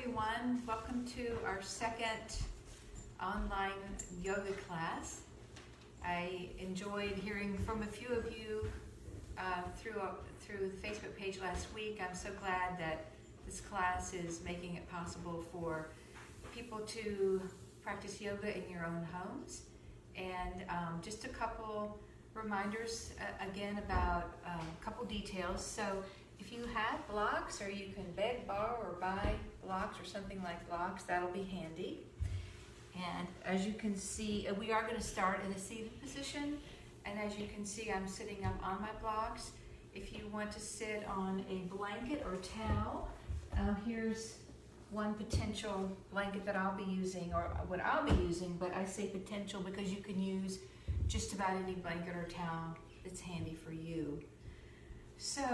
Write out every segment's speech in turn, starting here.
everyone. Welcome to our second online yoga class. I enjoyed hearing from a few of you through the Facebook page last week. I'm so glad that this class is making it possible for people to practice yoga in your own homes. And just a couple reminders again about a couple details. So if you have blocks, or you can beg, borrow, or buy blocks or something like blocks, that'll be handy. And as you can see, we are going to start in a seated position. And as you can see, I'm sitting up on my blocks. If you want to sit on a blanket or towel, here's one potential blanket that I'll be using, or what I'll be using, but I say potential because you can use just about any blanket or towel that's handy for you. So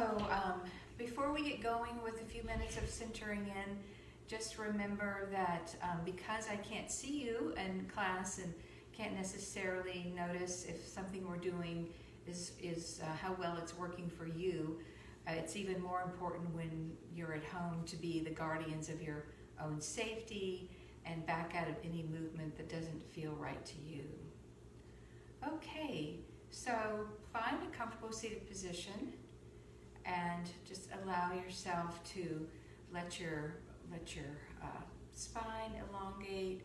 before we get going with a few minutes of centering in, just remember that because I can't see you in class and can't necessarily notice if something we're doing is how well it's working for you, it's even more important when you're at home to be the guardians of your own safety and back out of any movement that doesn't feel right to you. Okay, so find a comfortable seated position and just allow yourself to let your spine elongate,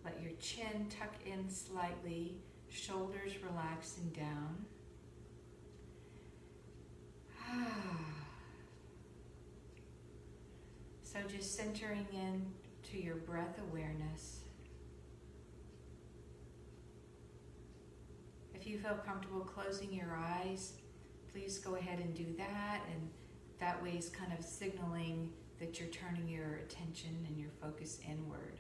let your chin tuck in slightly, shoulders relaxing down. So just centering in to your breath awareness. If you feel comfortable closing your eyes, please go ahead and do that, and that way is kind of signaling that you're turning your attention and your focus inward.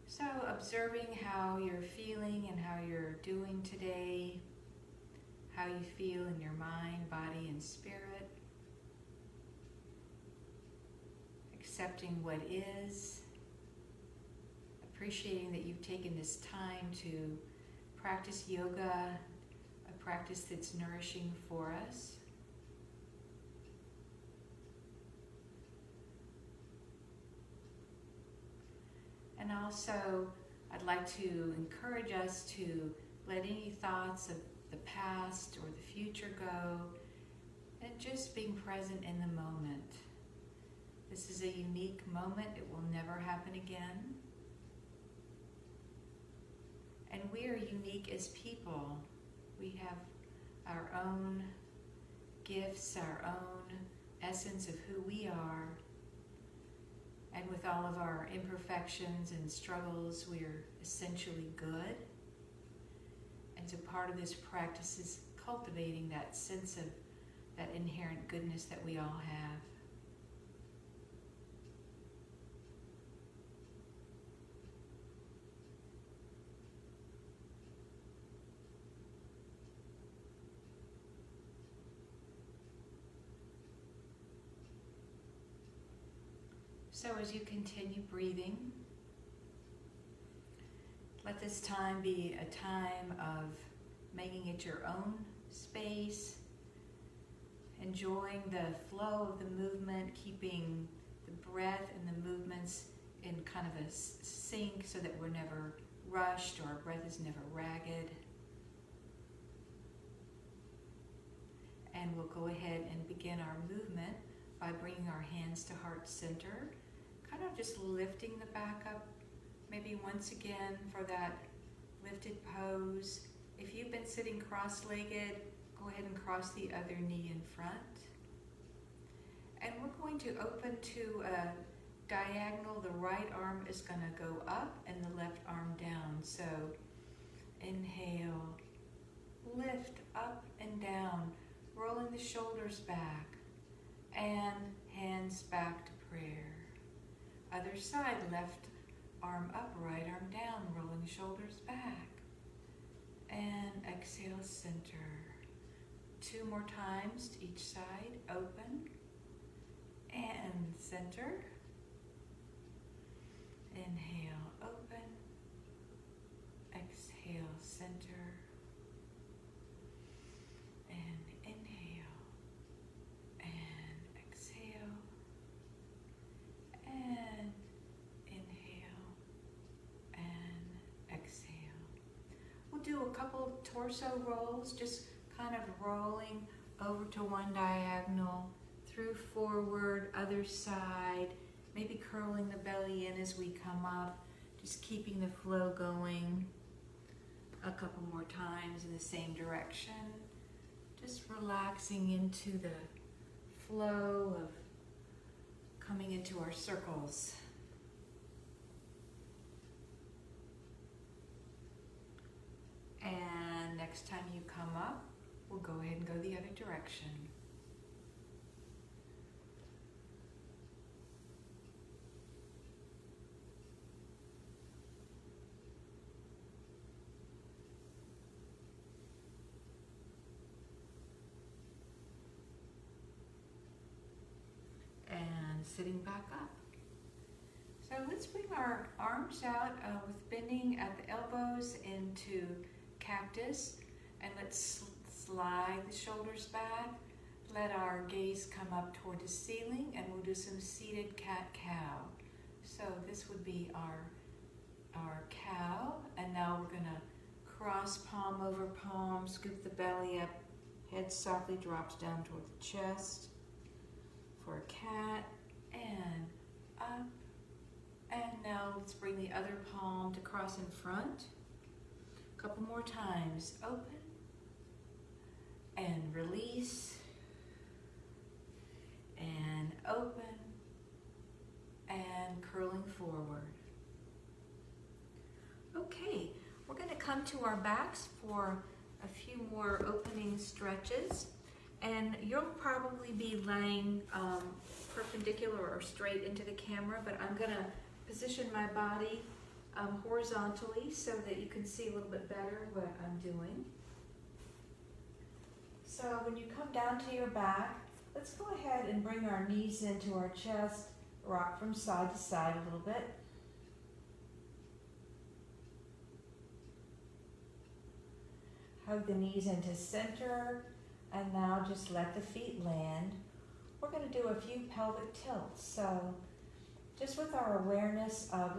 So observing how you're feeling and how you're doing today, how you feel in your mind, body, and spirit. Accepting what is, appreciating that you've taken this time to practice yoga, a practice that's nourishing for us. And also, I'd like to encourage us to let any thoughts of the past or the future go, and just being present in the moment. This is a unique moment. It will never happen again. And we are unique as people. We have our own gifts, our own essence of who we are. And with all of our imperfections and struggles, we're essentially good. And so part of this practice is cultivating that sense of that inherent goodness that we all have. So as you continue breathing, let this time be a time of making it your own space, enjoying the flow of the movement, keeping the breath and the movements in kind of a sync so that we're never rushed or our breath is never ragged. And we'll go ahead and begin our movement by bringing our hands to heart center. Kind of just lifting the back up, maybe once again for that lifted pose. If you've been sitting cross-legged, go ahead and cross the other knee in front. And we're going to open to a diagonal. The right arm is going to go up and the left arm down. So inhale, lift up and down, rolling the shoulders back, and hands back to prayer. Other side, left arm up, right arm down, rolling shoulders back. And exhale, center. 2 more times to each side, open. And center. Inhale, open. Exhale, center. a couple torso rolls, just kind of rolling over to one diagonal, through forward, other side, maybe curling the belly in as we come up, just keeping the flow going a couple more times in the same direction. Just relaxing into the flow of coming into our circles. And next time you come up, we'll go ahead and go the other direction. And sitting back up. So let's bring our arms out with bending at the elbows into cactus, and let's slide the shoulders back. Let our gaze come up toward the ceiling, and we'll do some seated cat-cow. So this would be our cow, and now we're gonna cross palm over palm, scoop the belly up, head softly drops down toward the chest for a cat, and up. And now let's bring the other palm to cross in front. A couple more times. Open and release and open and curling forward. Okay, we're going to come to our backs for a few more opening stretches, and you'll probably be laying perpendicular or straight into the camera, but I'm going to position my body horizontally so that you can see a little bit better what I'm doing. So when you come down to your back, let's go ahead and bring our knees into our chest, rock from side to side a little bit. Hug the knees into center, and now just let the feet land. We're going to do a few pelvic tilts. So just with our awareness of,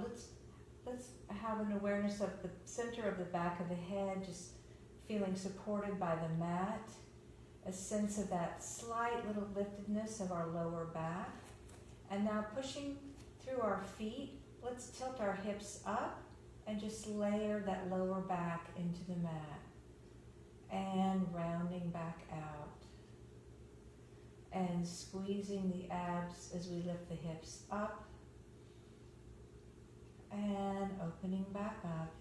let's have an awareness of the center of the back of the head, just feeling supported by the mat, a sense of that slight little liftedness of our lower back. And now pushing through our feet, let's tilt our hips up and just layer that lower back into the mat. And rounding back out. And squeezing the abs as we lift the hips up. And opening back up.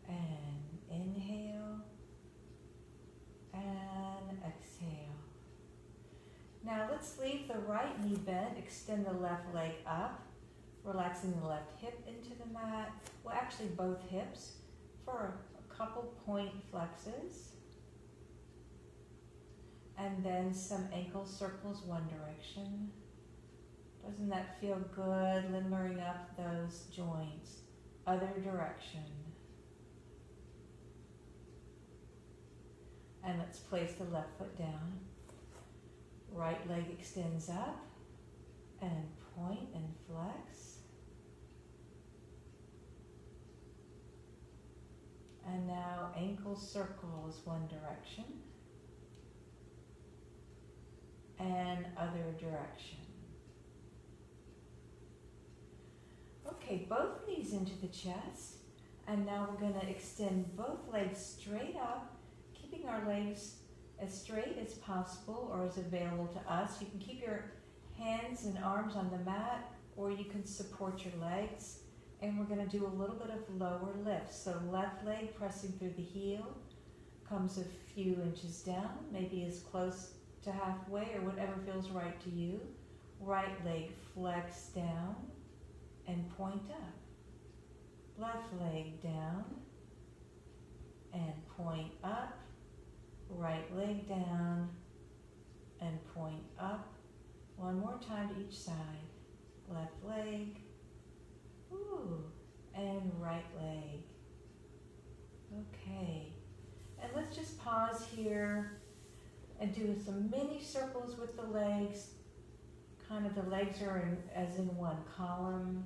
And inhale. And exhale. Now let's leave the right knee bent, extend the left leg up, relaxing the left hip into the mat. Well, actually both hips for a couple point flexes. And then some ankle circles one direction. Doesn't that feel good, limbering up those joints? Other direction. And let's place the left foot down. Right leg extends up and point and flex. And now ankle circles one direction and other direction. Okay, both knees into the chest, and now we're going to extend both legs straight up, keeping our legs as straight as possible or as available to us. You can keep your hands and arms on the mat, or you can support your legs. And we're going to do a little bit of lower lift. So left leg pressing through the heel, comes a few inches down, maybe as close to halfway or whatever feels right to you. Right leg flex down and point up. Left leg down and point up. Right leg down and point up. One more time to each side. Left leg. Ooh, and right leg. Okay, and let's just pause here and do some mini circles with the legs. Kind of the legs are as in one column.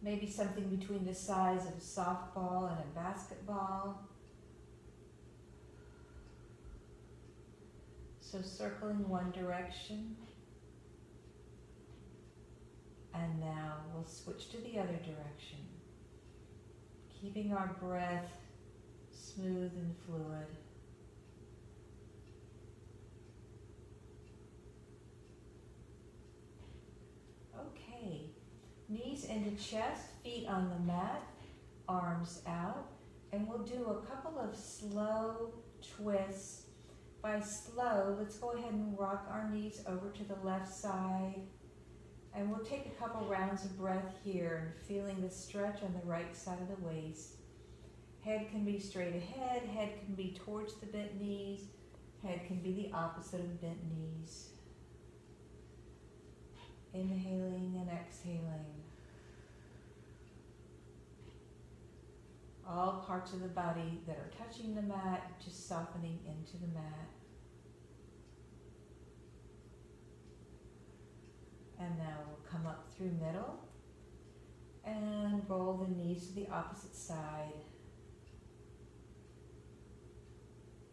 maybe something between the size of a softball and a basketball. So circling one direction. And now we'll switch to the other direction, keeping our breath smooth and fluid. Okay, knees into chest, feet on the mat, arms out, and we'll do a couple of slow twists. By slow, let's go ahead and rock our knees over to the left side. And we'll take a couple rounds of breath here, feeling the stretch on the right side of the waist. Head can be straight ahead, head can be towards the bent knees, head can be the opposite of bent knees. Inhaling and exhaling. All parts of the body that are touching the mat, just softening into the mat. And now we'll come up through middle and roll the knees to the opposite side.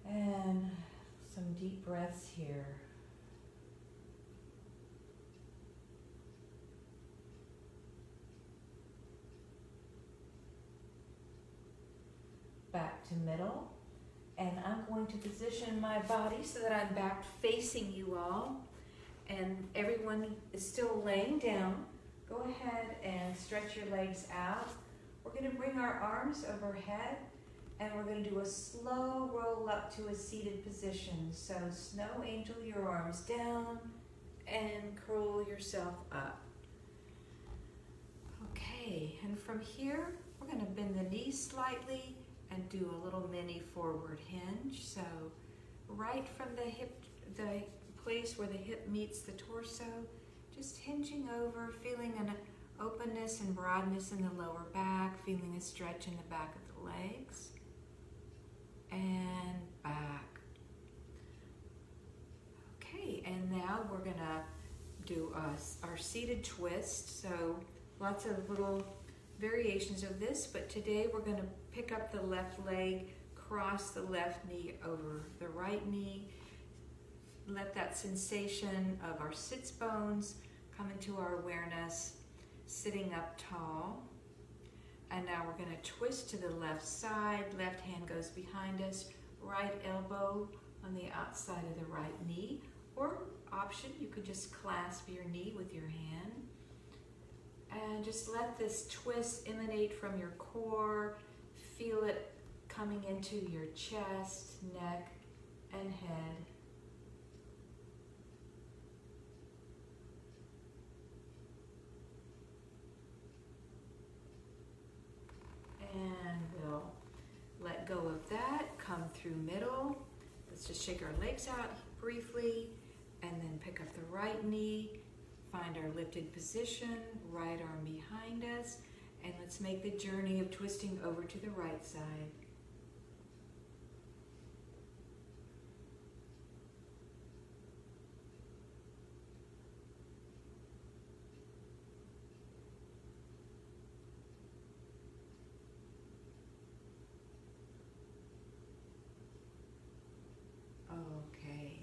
And some deep breaths here. Back to middle. And I'm going to position my body so that I'm back facing you all. And everyone is still laying down. Go ahead and stretch your legs out. We're going to bring our arms overhead and we're going to do a slow roll up to a seated position. So snow angel your arms down and curl yourself up. Okay, and from here we're going to bend the knees slightly and do a little mini forward hinge. So right from the hip, the place where the hip meets the torso, just hinging over, feeling an openness and broadness in the lower back, feeling a stretch in the back of the legs, and back. Okay, and now we're gonna do our seated twist. So lots of little variations of this, but today we're gonna pick up the left leg, cross the left knee over the right knee. Let that sensation of our sits bones come into our awareness, sitting up tall. And now we're going to twist to the left side. Left hand goes behind us, right elbow on the outside of the right knee. Or option, you could just clasp your knee with your hand. And just let this twist emanate from your core. Feel it coming into your chest, neck, and head. And we'll let go of that, come through middle. Let's just shake our legs out briefly and then pick up the right knee, find our lifted position, right arm behind us, and let's make the journey of twisting over to the right side. Okay,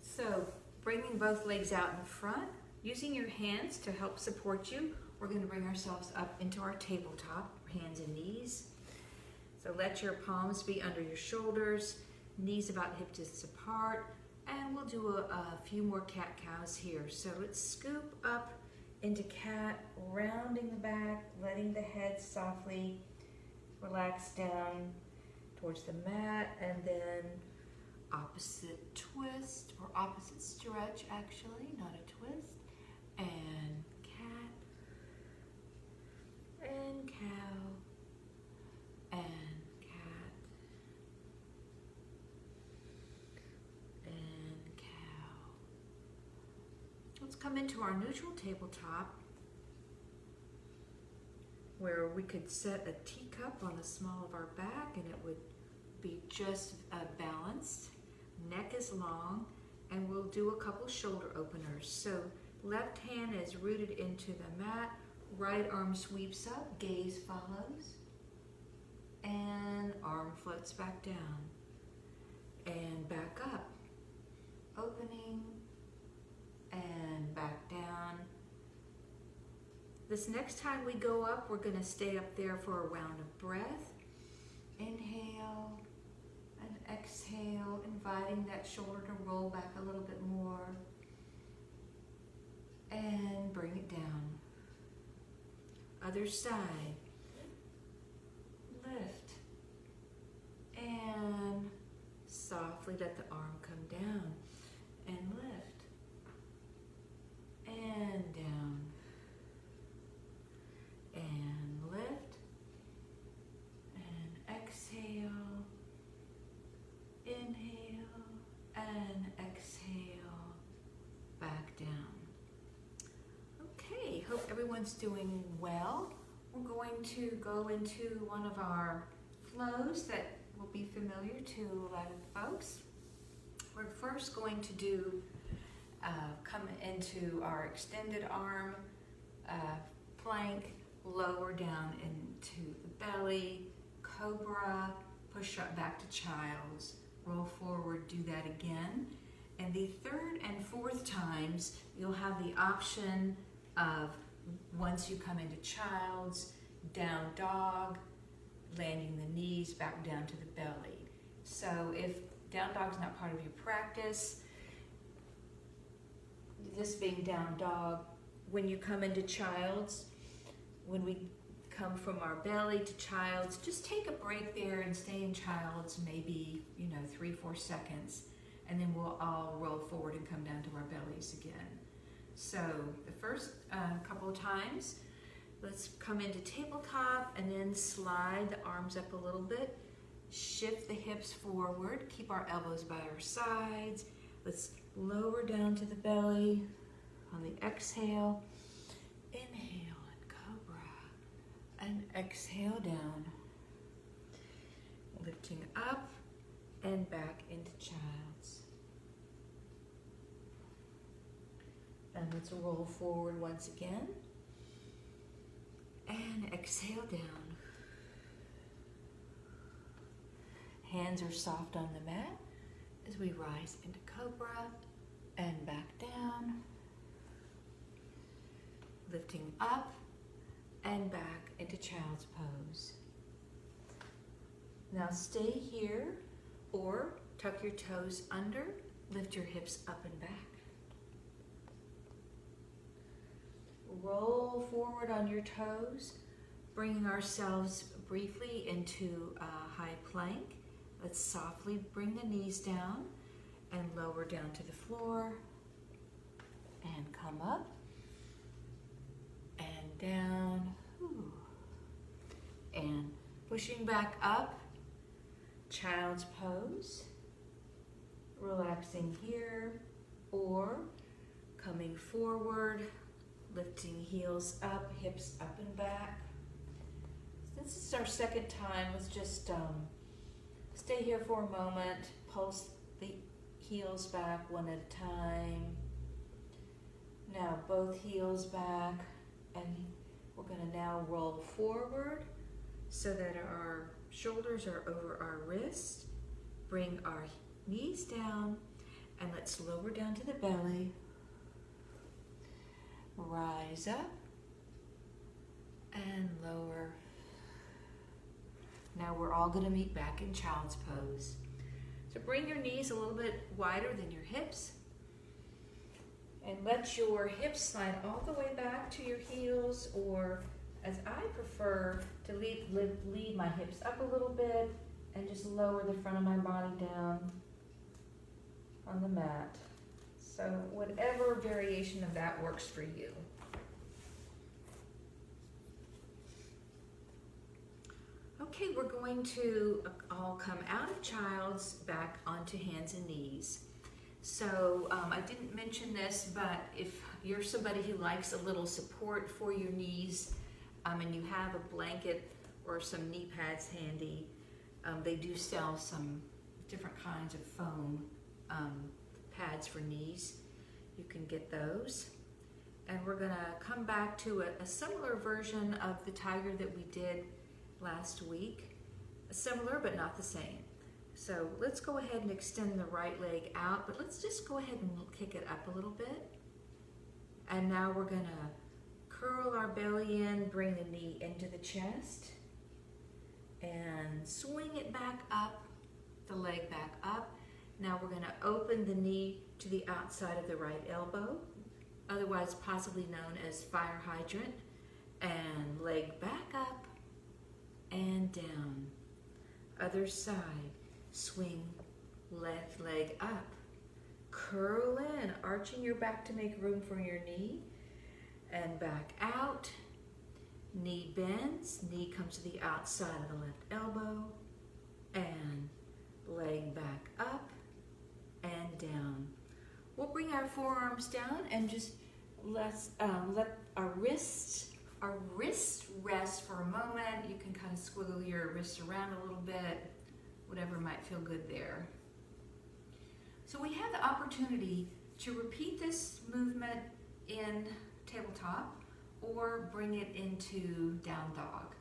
so bringing both legs out in front, using your hands to help support you, we're going to bring ourselves up into our tabletop, hands and knees. So let your palms be under your shoulders, knees about hip distance apart, and we'll do a few more cat-cows here. So let's scoop up into cat, rounding the back, letting the head softly relax down towards the mat, and then opposite twist, or opposite stretch actually, not a twist, and cat, and cow, and cat, and cow. Let's come into our neutral tabletop, where we could set a teacup on the small of our back and it would be just balanced. Neck is long, and we'll do a couple shoulder openers. So left hand is rooted into the mat, Right arm sweeps up, gaze follows, and arm floats back down, and back up, opening, and back down. This next time we go up, we're going to stay up there for a round of breath. Inhale and exhale, inviting that shoulder to roll back a little bit more, and bring it down. Other side. Lift. And softly let the arm come down. And lift. And down. And lift. And exhale. Inhale. And exhale. Back down. Okay, hope everyone's doing well. We're going to go into one of our flows that will be familiar to a lot of folks. We're first going to do come into our extended arm plank, lower down into the belly, Cobra, push up back to child's, roll forward, do that again. And the third and fourth times, you'll have the option of, once you come into child's, down dog, landing the knees back down to the belly. So if down dog's not part of your practice, this being down dog, when you come into child's, when we come from our belly to child's, just take a break there and stay in child's, maybe 3-4 seconds, and then we'll all roll forward and come down to our bellies again. So the first couple of times, let's come into tabletop and then slide the arms up a little bit, shift the hips forward, keep our elbows by our sides. Let's lower down to the belly on the exhale. Inhale and Cobra, and exhale down. Lifting up and back into child's. And let's roll forward once again. And exhale down. Hands are soft on the mat as we rise into Cobra and back down. Lifting up and back into child's pose. Now stay here or tuck your toes under, lift your hips up and back. Roll forward on your toes, bringing ourselves briefly into a high plank. Let's softly bring the knees down and lower down to the floor and come up and down. And pushing back up, child's pose, relaxing here or coming forward, lifting heels up, hips up and back. This is our second time. Let's just stay here for a moment, pulse the heels back one at a time. Now both heels back, and we're going to now roll forward so that our shoulders are over our wrists. Bring our knees down, and let's lower down to the belly. Rise up and lower. Now we're all going to meet back in child's pose. So bring your knees a little bit wider than your hips, and let your hips slide all the way back to your heels, or as I prefer, to lead my hips up a little bit and just lower the front of my body down on the mat. So whatever variation of that works for you. Okay, we're going to all come out of child's back onto hands and knees. So I didn't mention this, but if you're somebody who likes a little support for your knees, and you have a blanket or some knee pads handy, they do sell some different kinds of foam pads for knees. You can get those. And we're gonna come back to a similar version of the tiger that we did last week. Similar, but not the same. So let's go ahead and extend the right leg out, but let's just go ahead and kick it up a little bit. And now we're gonna curl our belly in, bring the knee into the chest, and swing it back up, the leg back up. Now we're gonna open the knee to the outside of the right elbow, otherwise possibly known as fire hydrant, and leg back up and down. Other side, swing left leg up, curl in, arching your back to make room for your knee, and back out. Knee bends, knee comes to the outside of the left elbow, and leg back up and down. We'll bring our forearms down and just let our wrists rest for a moment. You can kind of squiggle your wrists around a little bit, whatever might feel good there. So we have the opportunity to repeat this movement in tabletop or bring it into down dog.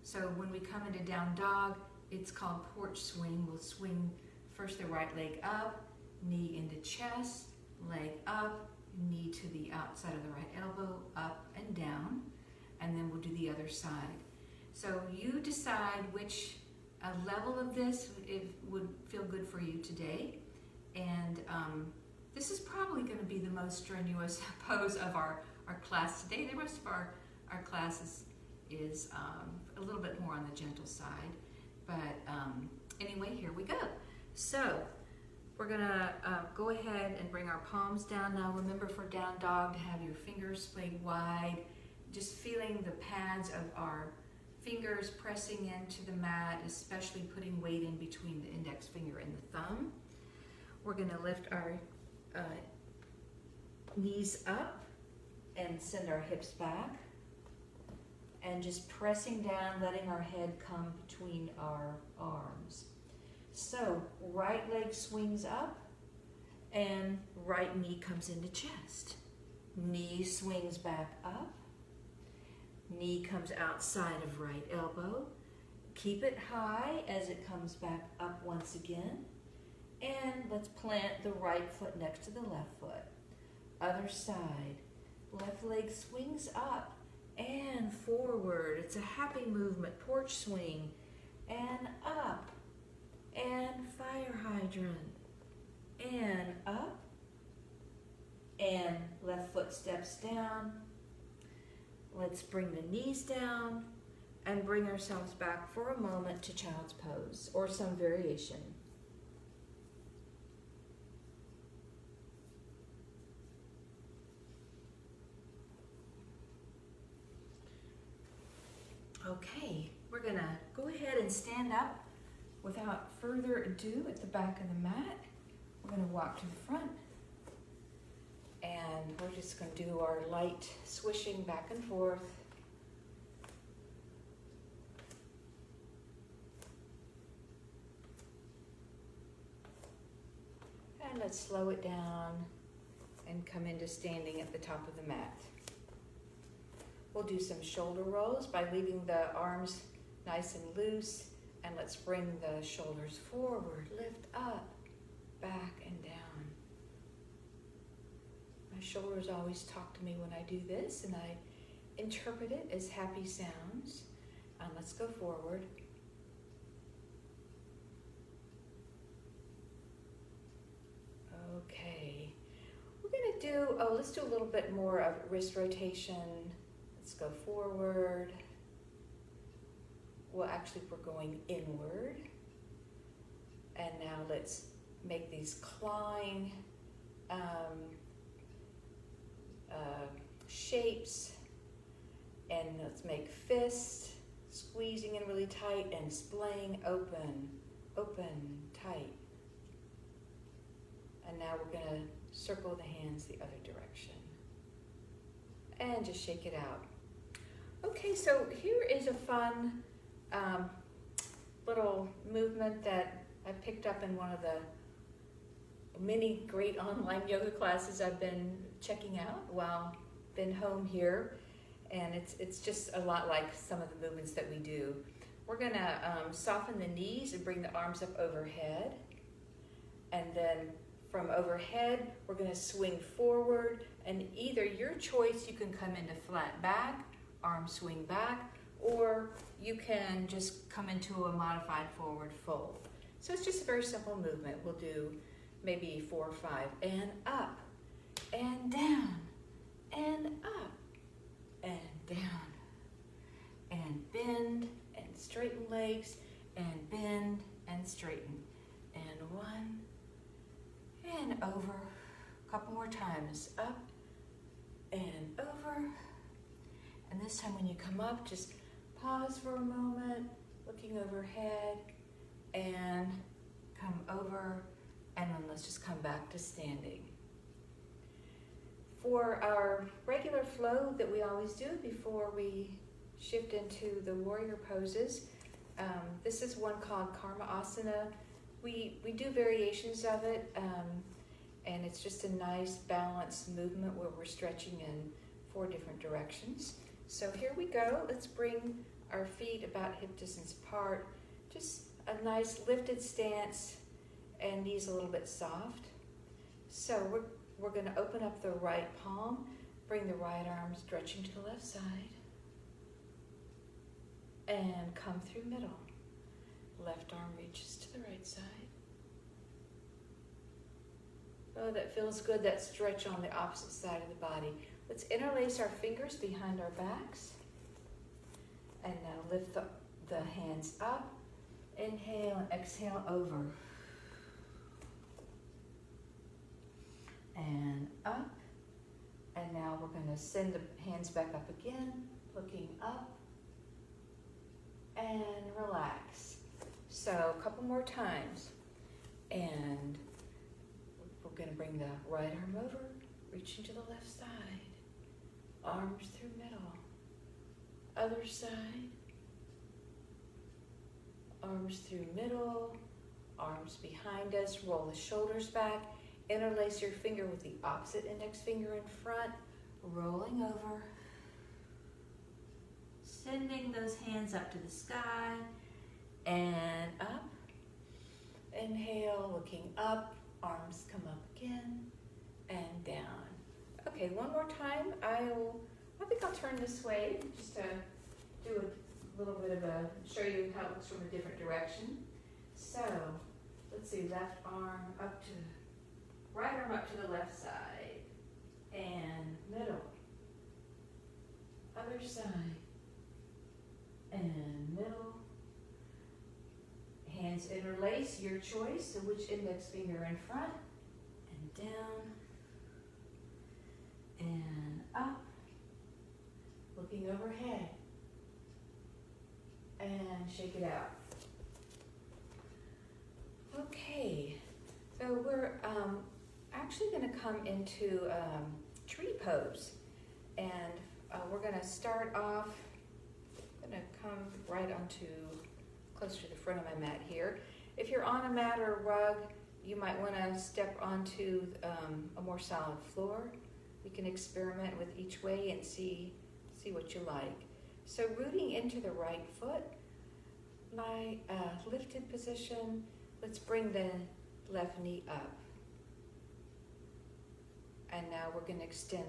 So when we come into down dog, it's called porch swing. We'll swing first the right leg up, knee into chest, leg up, knee to the outside of the right elbow, up and down, and then we'll do the other side. So you decide which level of this would feel good for you today. And this is probably going to be the most strenuous pose of our class today. The rest of our class is a little bit more on the gentle side. But anyway, here we go. So we're going to go ahead and bring our palms down. Now remember, for down dog, to have your fingers splayed wide, just feeling the pads of our fingers pressing into the mat, especially putting weight in between the index finger and the thumb. We're going to lift our knees up and send our hips back, and just pressing down, letting our head come between our arms. So right leg swings up and right knee comes into chest. Knee swings back up. Knee comes outside of right elbow. Keep it high as it comes back up once again. And let's plant the right foot next to the left foot. Other side. Left leg swings up and forward. It's a happy movement. Porch swing. And up. And fire hydrant. And up. And left foot steps down. Let's bring the knees down and bring ourselves back for a moment to child's pose or some variation. Okay, we're gonna go ahead and stand up without further ado at the back of the mat. We're gonna walk to the front. And we're just going to do our light swishing back and forth. And let's slow it down and come into standing at the top of the mat. We'll do some shoulder rolls by leaving the arms nice and loose. And let's bring the shoulders forward, lift up, back and down. My shoulders always talk to me when I do this, and I interpret it as happy sounds. Let's go forward. Okay. We're going to do, let's do a little bit more of wrist rotation. Let's go forward. Well, actually, we're going inward. And now let's make these clawing shapes, and let's make fist, squeezing in really tight and splaying open, tight. And now we're going to circle the hands the other direction and just shake it out. Okay, so here is a fun little movement that I picked up in one of the many great online yoga classes I've been checking out while been home here, and it's just a lot like some of the movements that we do. We're gonna soften the knees and bring the arms up overhead, and then from overhead, we're gonna swing forward, and either your choice, you can come into flat back, arm swing back, or you can just come into a modified forward fold. So it's just a very simple movement. We'll do maybe 4 or 5, and up, and down, and up, and down, and bend, and straighten legs, and bend, and straighten, and 1, and over. A couple more times, up, and over. And this time when you come up, just pause for a moment, looking overhead, and come over, and then let's just come back to standing. For our regular flow that we always do before we shift into the warrior poses, this is one called Karma Asana. We do variations of it, and it's just a nice balanced movement where we're stretching in 4 different directions. So here we go. Let's bring our feet about hip distance apart. Just a nice lifted stance, and knees a little bit soft. So we're going to open up the right palm, bring the right arm stretching to the left side, and come through middle. Left arm reaches to the right side. Oh, that feels good, that stretch on the opposite side of the body. Let's interlace our fingers behind our backs. And now lift the hands up. Inhale and exhale over. And up. And now we're going to send the hands back up again, looking up. And relax. So a couple more times. And we're going to bring the right arm over, reaching to the left side. Arms through middle. Other side. Arms through middle. Arms behind us. Roll the shoulders back. Interlace your finger with the opposite index finger in front. Rolling over. Sending those hands up to the sky. And up. Inhale, looking up. Arms come up again. And down. Okay, one more time. I think I'll turn this way just to do a little bit of show you how it looks from a different direction. So, let's see, left arm up to, right arm up to the left side, and middle, other side, and middle. Hands interlace, your choice, so which index finger in front, and down, and up, looking overhead, and shake it out. Okay, so we're actually going to come into tree pose, and we're going to start off, I'm going to come right onto, close to the front of my mat here. If you're on a mat or a rug, you might want to step onto a more solid floor. We can experiment with each way and see what you like. So rooting into the right foot, my lifted position, let's bring the left knee up. And now we're going to extend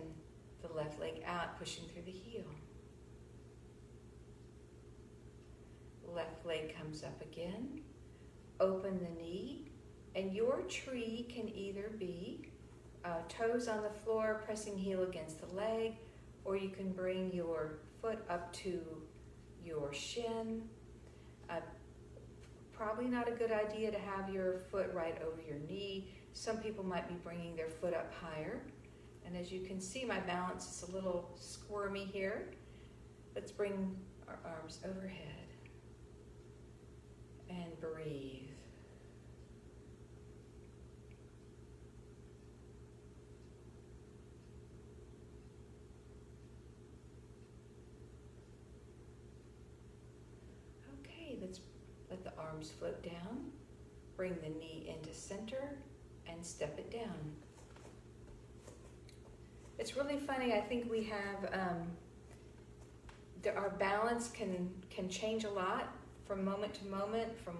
the left leg out, pushing through the heel. Left leg comes up again. Open the knee, and your tree can either be toes on the floor, pressing heel against the leg, or you can bring your foot up to your shin. Probably not a good idea to have your foot right over your knee. Some people might be bringing their foot up higher. And as you can see, my balance is a little squirmy here. Let's bring our arms overhead and breathe. Okay, let's let the arms float down. Bring the knee into center and step it down. it's really funny. I think we have, our balance can change a lot from moment to moment, from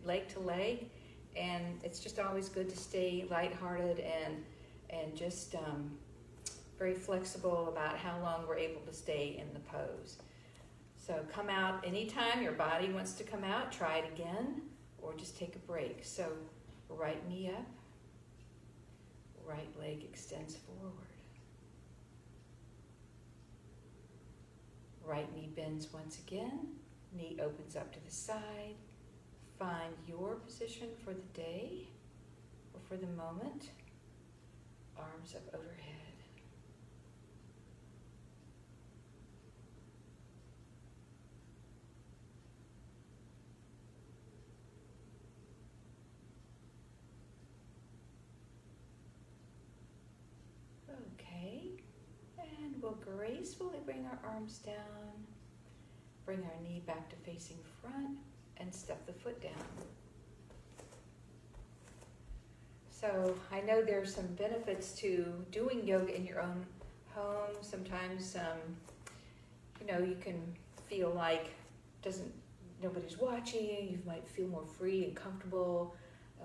leg to leg, and it's just always good to stay lighthearted and just very flexible about how long we're able to stay in the pose. So come out anytime your body wants to come out, try it again, or just take a break. So right knee up, right leg extends forward. Right knee bends once again, knee opens up to the side. Find your position for the day or for the moment. Arms up overhead. Okay, and we'll gracefully bring our arms down, bring our knee back to facing front, and step the foot down. So I know there's some benefits to doing yoga in your own home. Sometimes, you can feel like nobody's watching. You might feel more free and comfortable.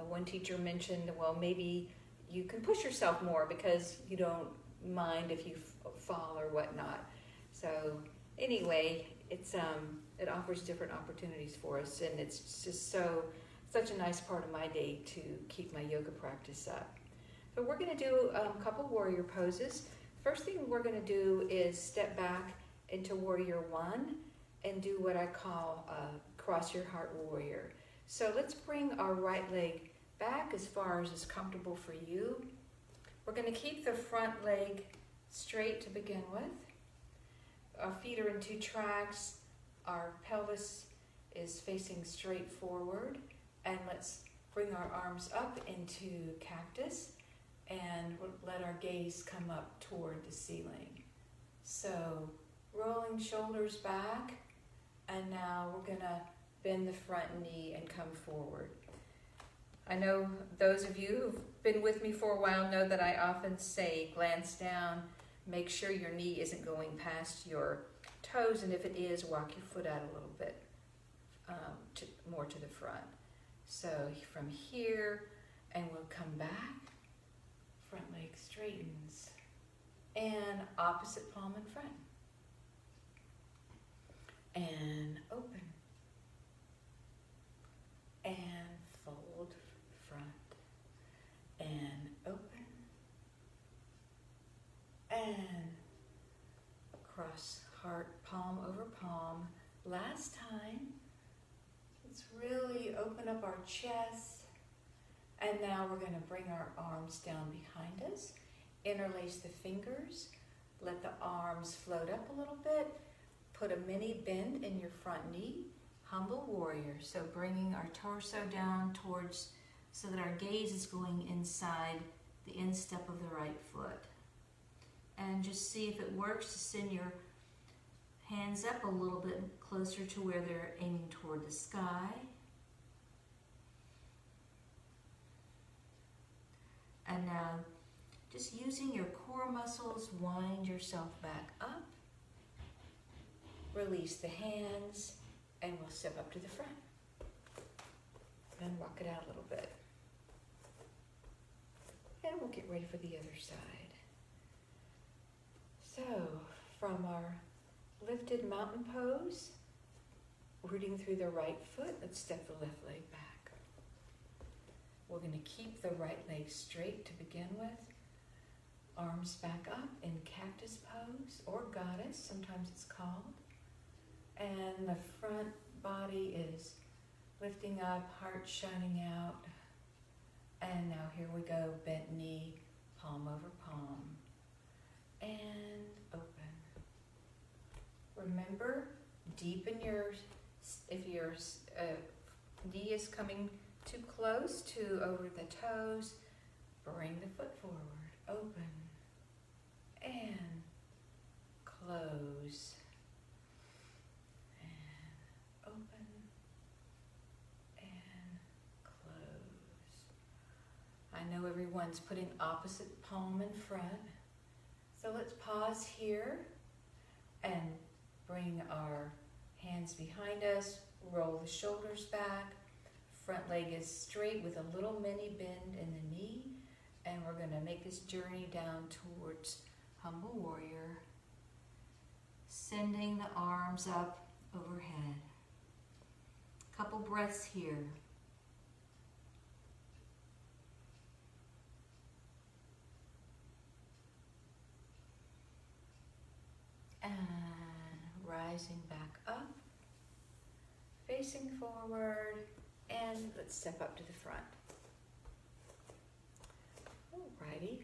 One teacher mentioned, well, maybe you can push yourself more because you don't mind if you fall or whatnot. So anyway, it offers different opportunities for us, and it's just such a nice part of my day to keep my yoga practice up. So we're going to do a couple warrior poses. First thing we're going to do is step back into warrior one and do what I call cross your heart warrior. So let's bring our right leg back as far as is comfortable for you. We're going to keep the front leg straight to begin with. Our feet are in two tracks. Our pelvis is facing straight forward. And let's bring our arms up into cactus and let our gaze come up toward the ceiling. So rolling shoulders back, and now we're going to bend the front knee and come forward. I know those of you who've been with me for a while know that I often say glance down, make sure your knee isn't going past your toes, and if it is, walk your foot out a little bit more to the front. So from here, and we'll come back, front leg straightens, and opposite palm in front, and open, and fold front, and open, and cross heart, palm over palm. Last time. Let's really open up our chest, and now we're going to bring our arms down behind us, interlace the fingers, let the arms float up a little bit, put a mini bend in your front knee, humble warrior. So bringing our torso down towards, so that our gaze is going inside the instep of the right foot. And just see if it works to send your hands up a little bit closer to where they're aiming toward the sky. And now, just using your core muscles, wind yourself back up. Release the hands, and we'll step up to the front. And rock it out a little bit. And we'll get ready for the other side. So, from our lifted mountain pose, rooting through the right foot, let's step the left leg back. We're going to keep the right leg straight to begin with. Arms back up in cactus pose, or goddess, sometimes it's called. And the front body is lifting up, heart shining out. And now here we go, bent knee, palm over palm. And open. Remember, deepen if your knee is coming too close to over the toes, bring the foot forward, open, and close, and open, and close. I know everyone's putting opposite palm in front. So let's pause here and bring our hands behind us, roll the shoulders back, front leg is straight with a little mini bend in the knee, and we're going to make this journey down towards Humble Warrior, sending the arms up overhead. Couple breaths here. And rising back up, facing forward, and let's step up to the front. Alrighty.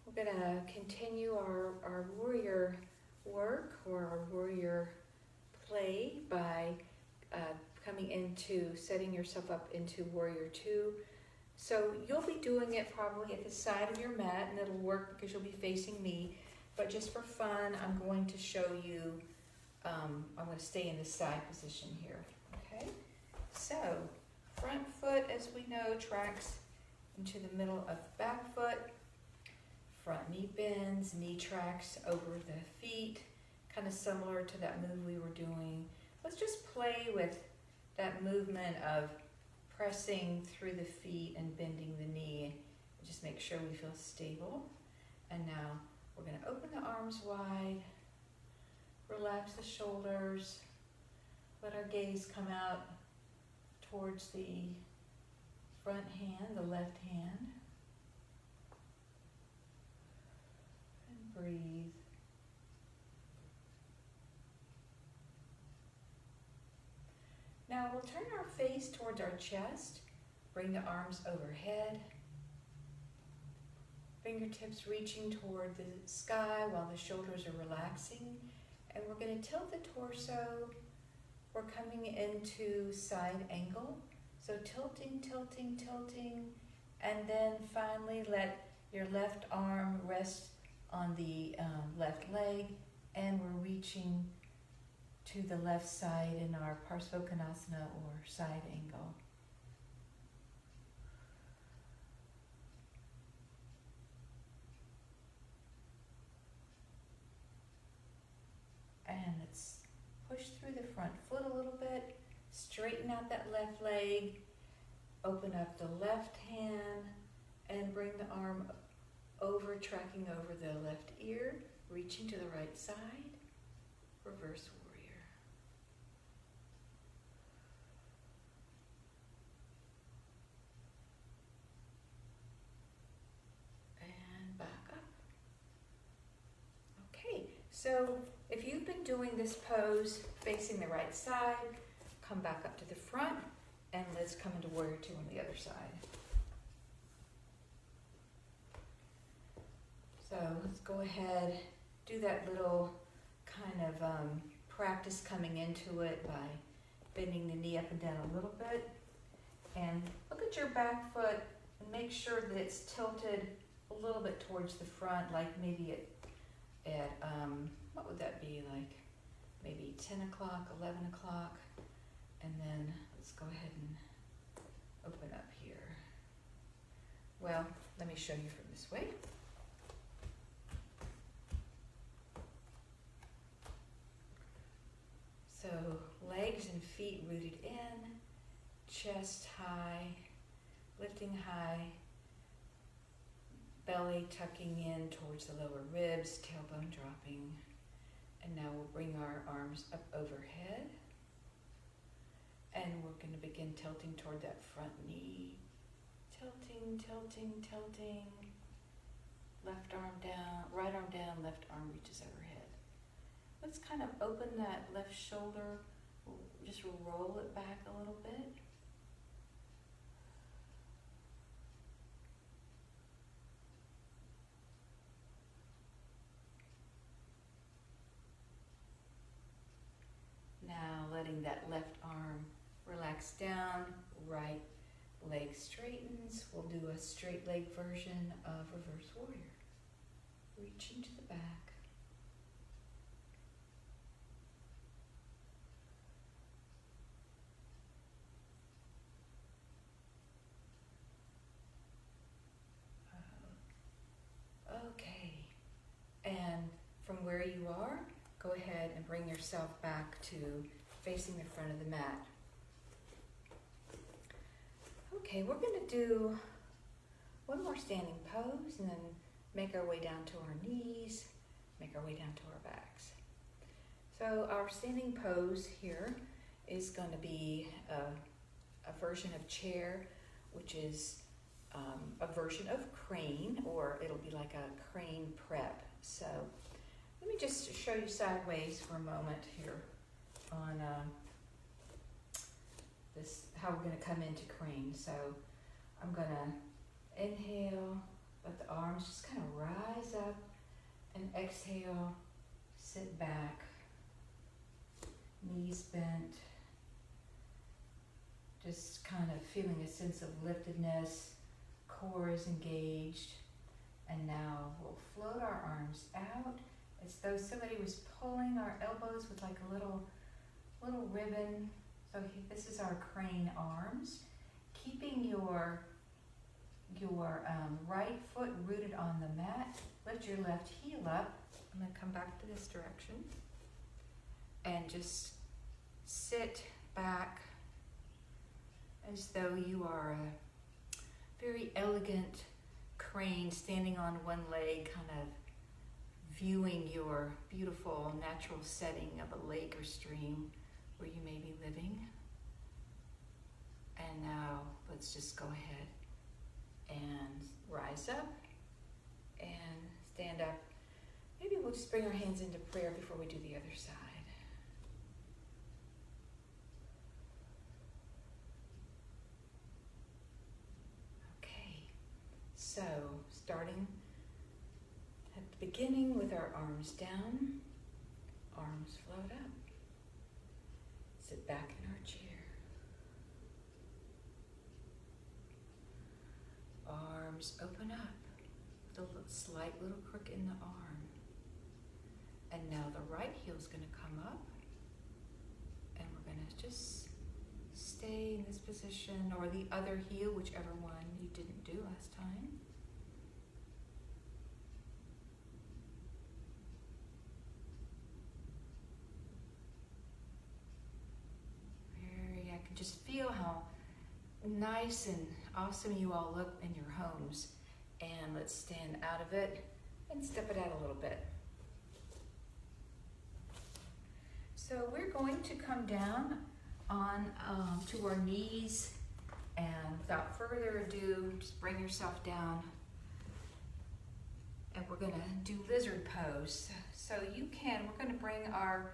We're going to continue our warrior work or our warrior play by coming into setting yourself up into Warrior 2. So you'll be doing it probably at the side of your mat, and it'll work because you'll be facing me. But just for fun, I'm going to show you, I'm going to stay in the side position here, okay? So, front foot, as we know, tracks into the middle of the back foot. Front knee bends, knee tracks over the feet, kind of similar to that move we were doing. Let's just play with that movement of pressing through the feet and bending the knee. Just make sure we feel stable. And now, we're going to open the arms wide, relax the shoulders, let our gaze come out towards the front hand, the left hand, and breathe. Now we'll turn our face towards our chest, bring the arms overhead, fingertips reaching toward the sky while the shoulders are relaxing. And we're going to tilt the torso. We're coming into side angle. So tilting, tilting, tilting. And then finally let your left arm rest on the left leg. And we're reaching to the left side in our Parsvottanasana or side angle. And let's push through the front foot a little bit, straighten out that left leg, open up the left hand, and bring the arm over, tracking over the left ear, reaching to the right side, reverse warrior. And back up. Okay, so if you've been doing this pose facing the right side, come back up to the front, and let's come into Warrior 2 on the other side. So let's go ahead, do that little kind of practice coming into it by bending the knee up and down a little bit. And look at your back foot and make sure that it's tilted a little bit towards the front, like maybe at what would that be, like maybe 10 o'clock, 11 o'clock, and then let's go ahead and open up here. Well, let me show you from this way. So legs and feet rooted in, chest high, lifting high, belly tucking in towards the lower ribs, tailbone dropping. And now we'll bring our arms up overhead. And we're going to begin tilting toward that front knee. Tilting, tilting, tilting. Left arm down, right arm down, left arm reaches overhead. Let's kind of open that left shoulder, just roll it back a little bit. Now letting that left arm relax down, right leg straightens. We'll do a straight leg version of reverse warrior. Reaching to the back. Okay, yourself back to facing the front of the mat. Okay, we're going to do one more standing pose and then make our way down to our knees, make our way down to our backs. So our standing pose here is going to be a version of chair, which is a version of crane, or it'll be like a crane prep. So let me just show you sideways for a moment here on this, how we're going to come into crane. So I'm going to inhale, let the arms just kind of rise up, and exhale, sit back, knees bent, just kind of feeling a sense of liftedness, core is engaged, and now we'll float our arms out as though somebody was pulling our elbows with like a little ribbon. So this is our crane arms. Keeping your right foot rooted on the mat, lift your left heel up. I'm going to come back to this direction and just sit back as though you are a very elegant crane standing on one leg, kind of viewing your beautiful natural setting of a lake or stream where you may be living. And now let's just go ahead and rise up and stand up. Maybe we'll just bring our hands into prayer before we do the other side. Okay, so starting at the beginning with our arms down, arms float up. Sit back in our chair. Arms open up with a slight little crook in the arm. And now the right heel is going to come up. And we're going to just stay in this position, or the other heel, whichever one you didn't do last time. I can just feel how nice and awesome you all look in your homes. And let's stand out of it and step it out a little bit. So we're going to come down on to our knees, and without further ado, just bring yourself down. And we're going to do lizard pose. So we're going to bring our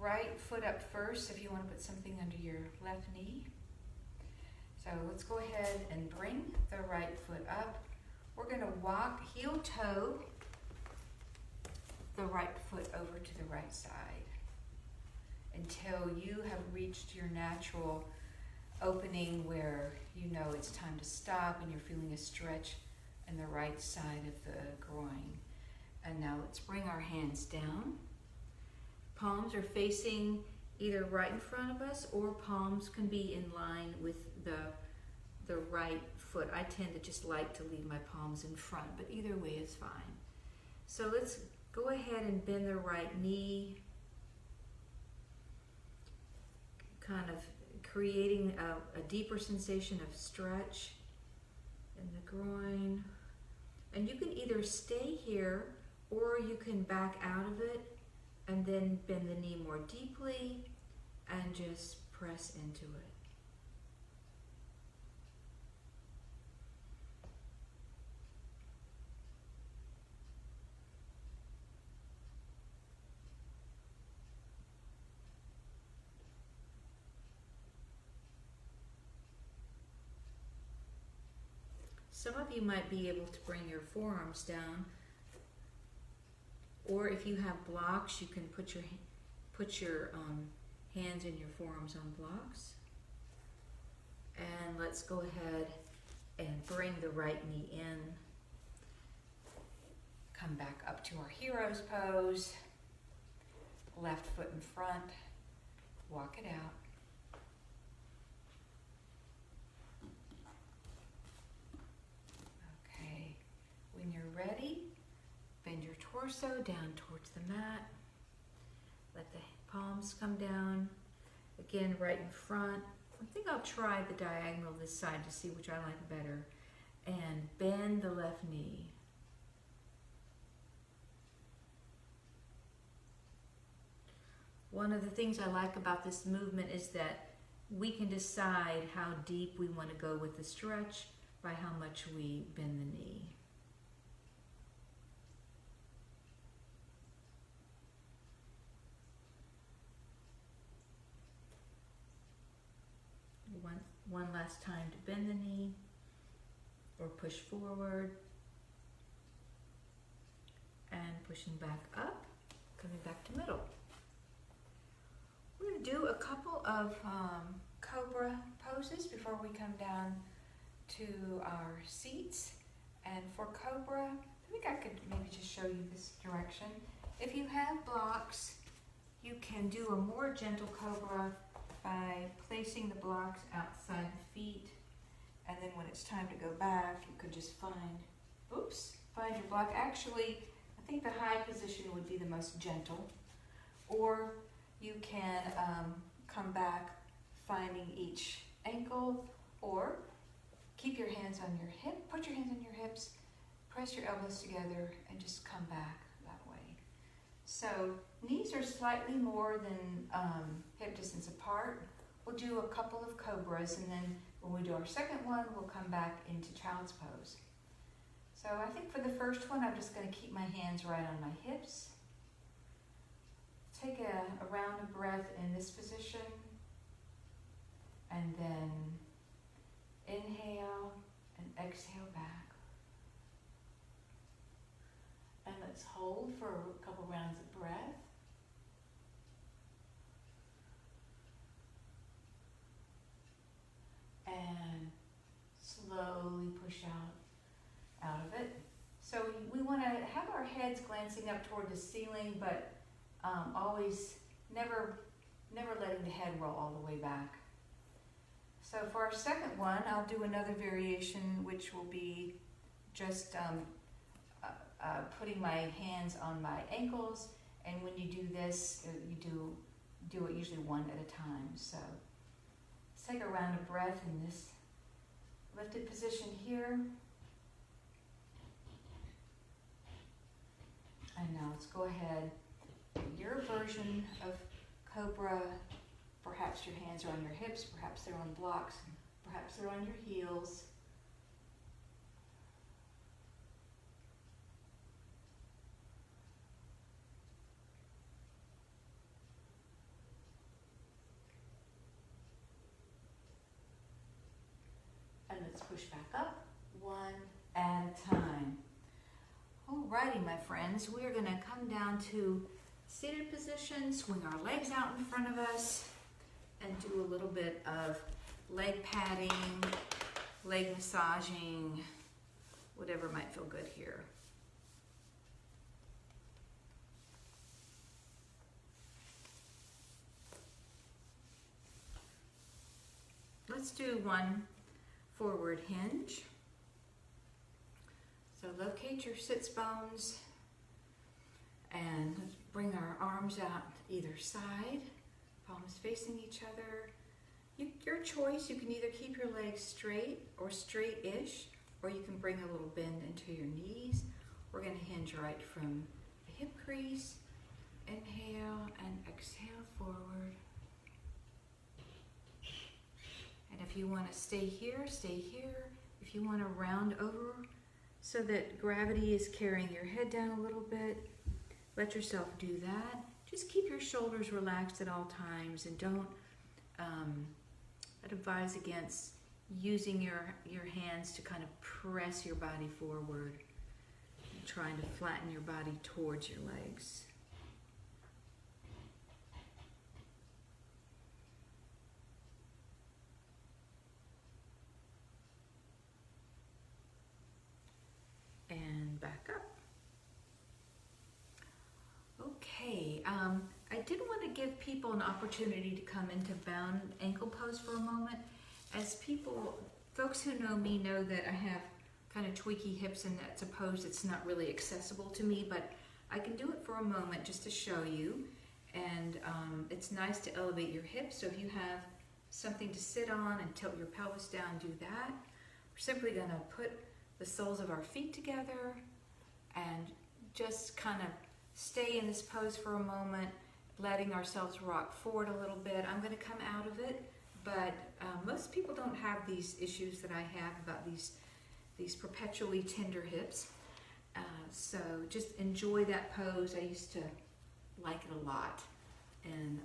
right foot up first if you want to put something under your left knee. So let's go ahead and bring the right foot up. We're going to walk heel toe the right foot over to the right side until you have reached your natural opening where you know it's time to stop and you're feeling a stretch in the right side of the groin. And now let's bring our hands down. Palms are facing either right in front of us, or palms can be in line with the right foot. I tend to just like to leave my palms in front, but either way is fine. So let's go ahead and bend the right knee, kind of creating a deeper sensation of stretch in the groin. And you can either stay here, or you can back out of it and then bend the knee more deeply and just press into it. Some of you might be able to bring your forearms down, or if you have blocks, you can put your hands and your forearms on blocks. And let's go ahead and bring the right knee in. Come back up to our hero's pose. Left foot in front. Walk it out. Okay, when you're ready, bend your torso down towards the mat. Let the Palms come down. Again, right in front. I think I'll try the diagonal this side to see which I like better. And bend the left knee. One of the things I like about this movement is that we can decide how deep we want to go with the stretch by how much we bend the knee. One last time to bend the knee or push forward and pushing back up, coming back to middle. We're going to do a couple of Cobra poses before we come down to our seats. And for Cobra, I think I could maybe just show you this direction. If you have blocks, you can do a more gentle Cobra by placing the blocks outside the feet, and then when it's time to go back, you could just find your block. Actually, I think the high position would be the most gentle, or you can come back finding each ankle, or keep your hands on your hip, put your hands on your hips, press your elbows together, and just come back that way. So knees are slightly more than hip distance apart. We'll do a couple of Cobras, and then when we do our second one, we'll come back into Child's Pose. So I think for the first one, I'm just going to keep my hands right on my hips. Take a round of breath in this position, and then inhale and exhale back. And let's hold for a couple rounds of breath. And slowly push out of it. So we want to have our heads glancing up toward the ceiling, but always never letting the head roll all the way back. So for our second one, I'll do another variation, which will be just putting my hands on my ankles. And when you do this, you do it usually one at a time. So let's take a round of breath in this lifted position here. And now let's go ahead. Your version of Cobra, perhaps your hands are on your hips, perhaps they're on blocks, perhaps they're on your heels. And let's push back up, one at a time. Alrighty, my friends, we are going to come down to seated position, swing our legs out in front of us, and do a little bit of leg padding, leg massaging, whatever might feel good here. Let's do one forward hinge. So locate your sits bones and bring our arms out either side, palms facing each other. Your choice, you can either keep your legs straight or straight-ish, or you can bring a little bend into your knees. We're going to hinge right from the hip crease. Inhale and exhale forward. And if you want to stay here, stay here. If you want to round over so that gravity is carrying your head down a little bit, let yourself do that. Just keep your shoulders relaxed at all times, and don't, I'd advise against using your hands to kind of press your body forward, and trying to flatten your body towards your legs. And back up. Okay, I did want to give people an opportunity to come into bound ankle pose for a moment. As folks who know me know that I have kind of tweaky hips, and that's a pose that's not really accessible to me, but I can do it for a moment just to show you. And it's nice to elevate your hips. So if you have something to sit on and tilt your pelvis down, do that. We're simply going to put the soles of our feet together and just kind of stay in this pose for a moment, letting ourselves rock forward a little bit. I'm going to come out of it, but most people don't have these issues that I have about these perpetually tender hips. So just enjoy that pose. I used to like it a lot. And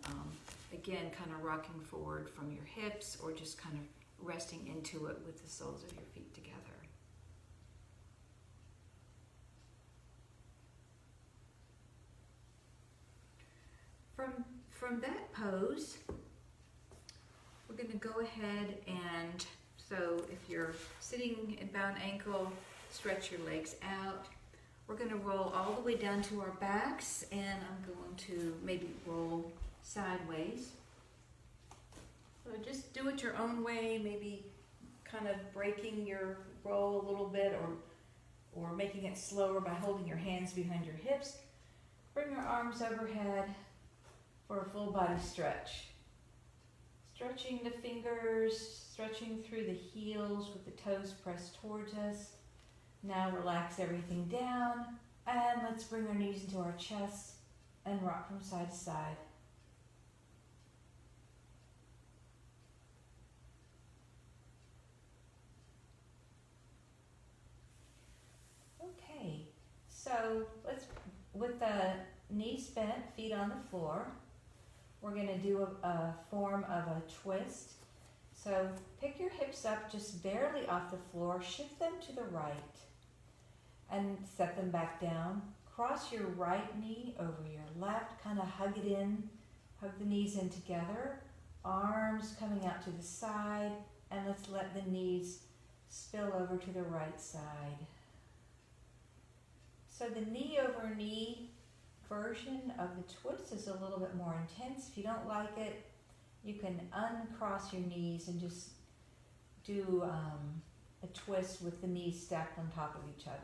again, kind of rocking forward from your hips or just kind of resting into it with the soles of your feet together. From that pose, we're going to go ahead and, so if you're sitting in bound ankle, stretch your legs out. We're going to roll all the way down to our backs, and I'm going to maybe roll sideways. So just do it your own way, maybe kind of breaking your roll a little bit or making it slower by holding your hands behind your hips. Bring your arms overhead for a full body stretch. Stretching the fingers, stretching through the heels with the toes pressed towards us. Now relax everything down, and let's bring our knees into our chest and rock from side to side. Okay, so let's, with the knees bent, feet on the floor, we're going to do a form of a twist. So pick your hips up just barely off the floor, shift them to the right, and set them back down. Cross your right knee over your left, kind of hug it in, hug the knees in together, arms coming out to the side, and let's let the knees spill over to the right side. So the knee over knee version of the twist is a little bit more intense. If you don't like it, you can uncross your knees and just do a twist with the knees stacked on top of each other.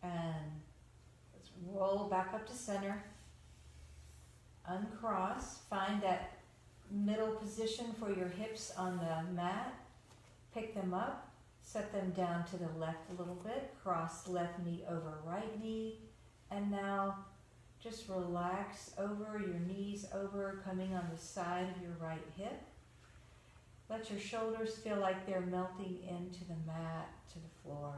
And let's roll back up to center. Uncross. Find that middle position for your hips on the mat. Pick them up. Set them down to the left a little bit. Cross left knee over right knee. And now just relax over your knees over, coming on the side of your right hip. Let your shoulders feel like they're melting into the mat, to the floor.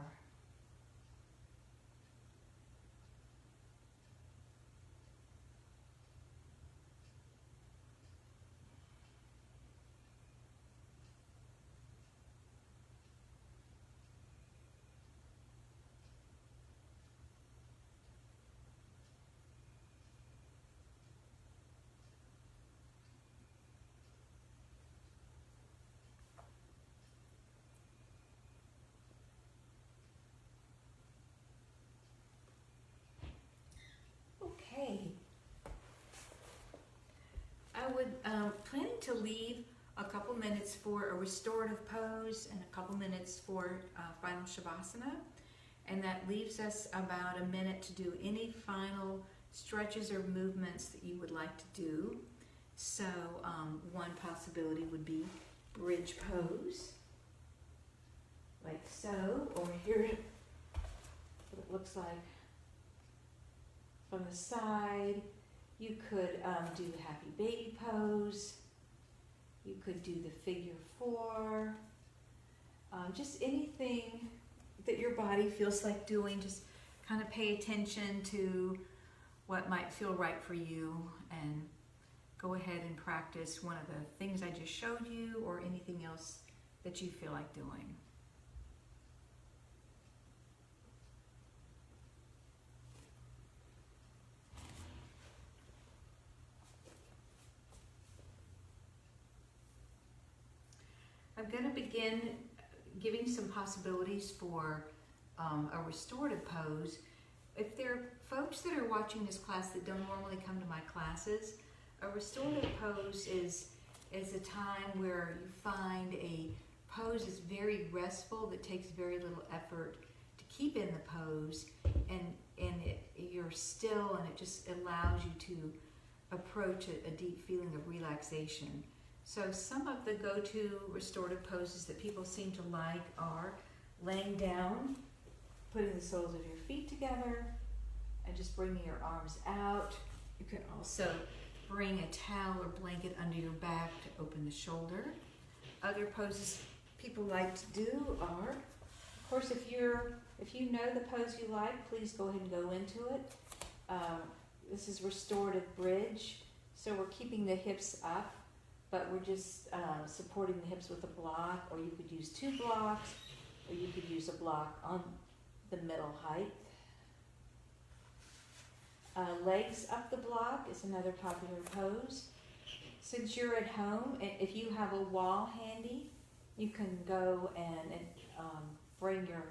Okay. I would plan to leave a couple minutes for a restorative pose and a couple minutes for final Shavasana. And that leaves us about a minute to do any final stretches or movements that you would like to do. So one possibility would be bridge pose, like so, or here's what it looks like from the side. You could do the happy baby pose. You could do the figure 4. Just anything that your body feels like doing. Just kind of pay attention to what might feel right for you and go ahead and practice one of the things I just showed you or anything else that you feel like doing. I'm going to begin giving some possibilities for a restorative pose. if there are folks that are watching this class that don't normally come to my classes, a restorative pose is a time where you find a pose that's very restful, that takes very little effort to keep in the pose, and you're still, and it just allows you to approach a deep feeling of relaxation. So some of the go-to restorative poses that people seem to like are laying down, putting the soles of your feet together, and just bringing your arms out. You can also bring a towel or blanket under your back to open the shoulder. Other poses people like to do are, of course, if you know the pose you like, please go ahead and go into it. This is Restorative Bridge. So we're keeping the hips up, but we're just supporting the hips with a block, or you could use 2 blocks, or you could use a block on the middle height. Legs up the block is another popular pose. Since you're at home, if you have a wall handy, you can go and bring your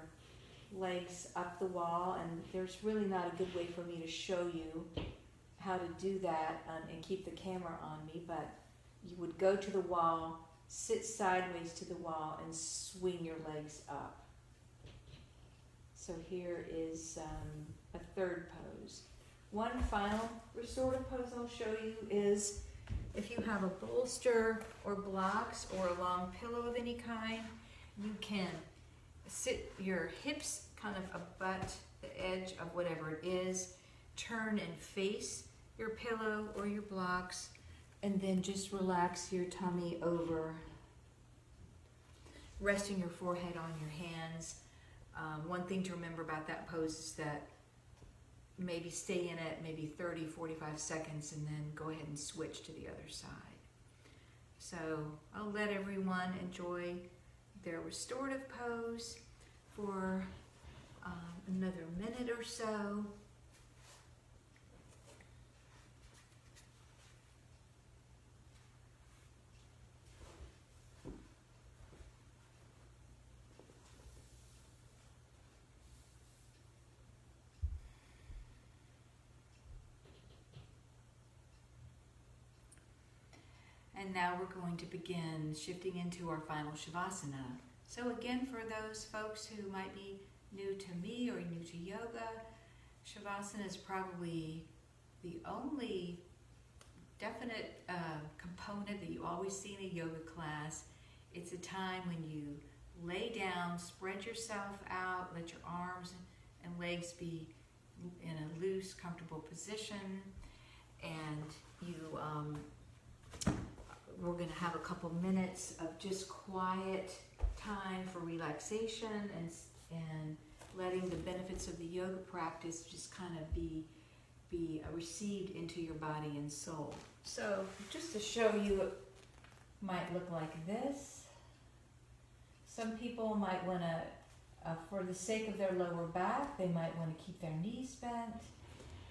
legs up the wall, and there's really not a good way for me to show you how to do that and keep the camera on me, but you would go to the wall, sit sideways to the wall, and swing your legs up. So here is a third pose. One final restorative pose I'll show you is if you have a bolster or blocks or a long pillow of any kind, you can sit your hips kind of abut the edge of whatever it is, turn and face your pillow or your blocks, and then just relax your tummy over, resting your forehead on your hands. One thing to remember about that pose is that maybe stay in it maybe 30, 45 seconds and then go ahead and switch to the other side. So I'll let everyone enjoy their restorative pose for another minute or so. And now we're going to begin shifting into our final Shavasana. So again, for those folks who might be new to me or new to yoga, Shavasana is probably the only definite component that you always see in a yoga class. It's a time when you lay down, spread yourself out, let your arms and legs be in a loose, comfortable position, and you we're going to have a couple minutes of just quiet time for relaxation and letting the benefits of the yoga practice just kind of be received into your body and soul. So just to show you, it might look like this. Some people might want to, for the sake of their lower back, they might want to keep their knees bent.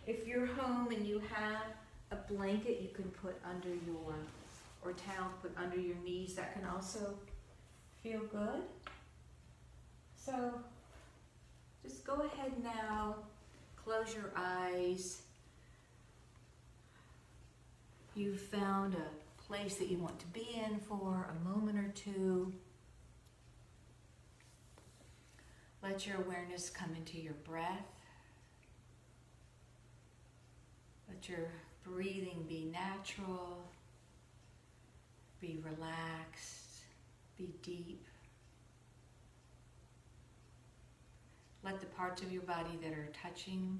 If you're home and you have a blanket you can put under your, or towel put under your knees, that can also feel good. So just go ahead now, close your eyes. You've found a place that you want to be in for a moment or two. Let your awareness come into your breath. Let your breathing be natural, be relaxed, be deep. Let the parts of your body that are touching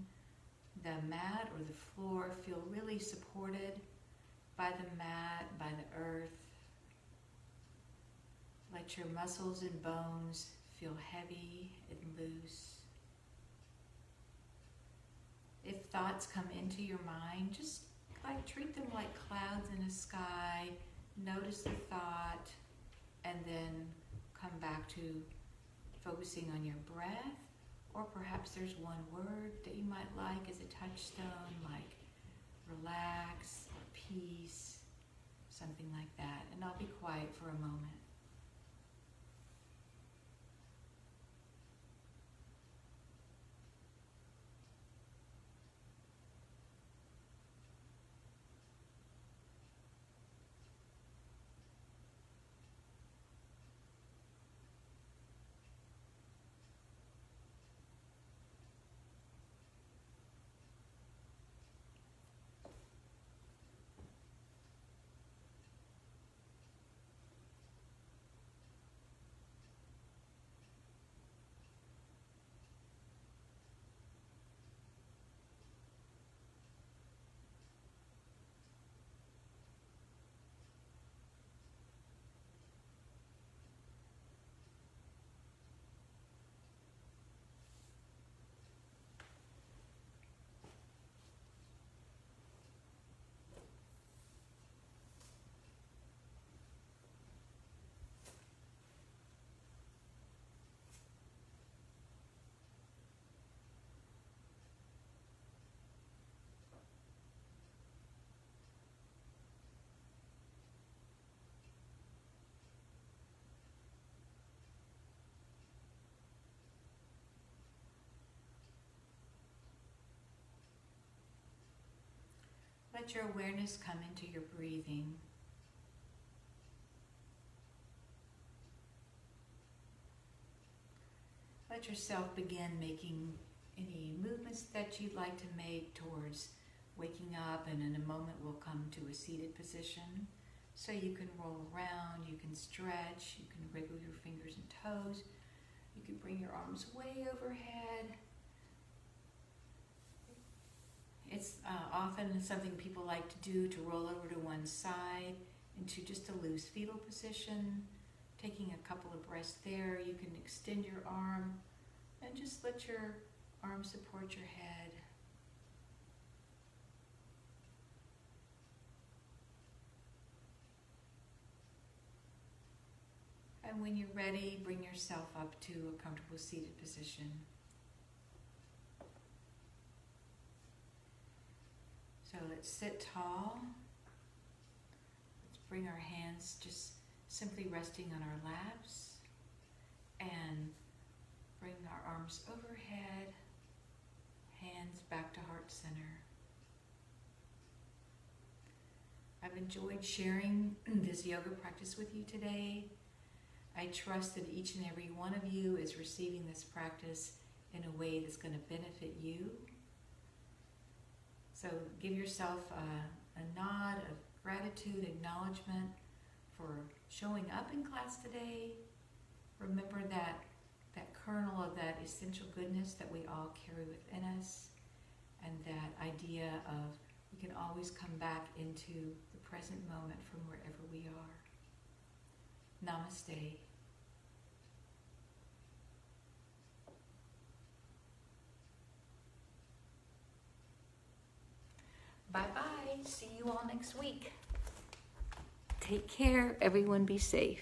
the mat or the floor feel really supported by the mat, by the earth. Let your muscles and bones feel heavy and loose. If thoughts come into your mind, just treat them like clouds in a sky. Notice the thought, and then come back to focusing on your breath, or perhaps there's one word that you might like as a touchstone, like relax or peace, something like that. And I'll be quiet for a moment. let your awareness come into your breathing. Let yourself begin making any movements that you'd like to make towards waking up, and in a moment we'll come to a seated position. So you can roll around, you can stretch, you can wiggle your fingers and toes. You can bring your arms way overhead. It's often something people like to do, to roll over to one side into just a loose fetal position. Taking a couple of breaths there, you can extend your arm and just let your arm support your head. And when you're ready, bring yourself up to a comfortable seated position. So let's sit tall. Let's bring our hands just simply resting on our laps and bring our arms overhead, hands back to heart center. I've enjoyed sharing this yoga practice with you today. I trust that each and every one of you is receiving this practice in a way that's going to benefit you. So give yourself a nod of gratitude, acknowledgement for showing up in class today. Remember that kernel of that essential goodness that we all carry within us, and that idea of we can always come back into the present moment from wherever we are. Namaste. Bye-bye. See you all next week. Take care. Everyone be safe.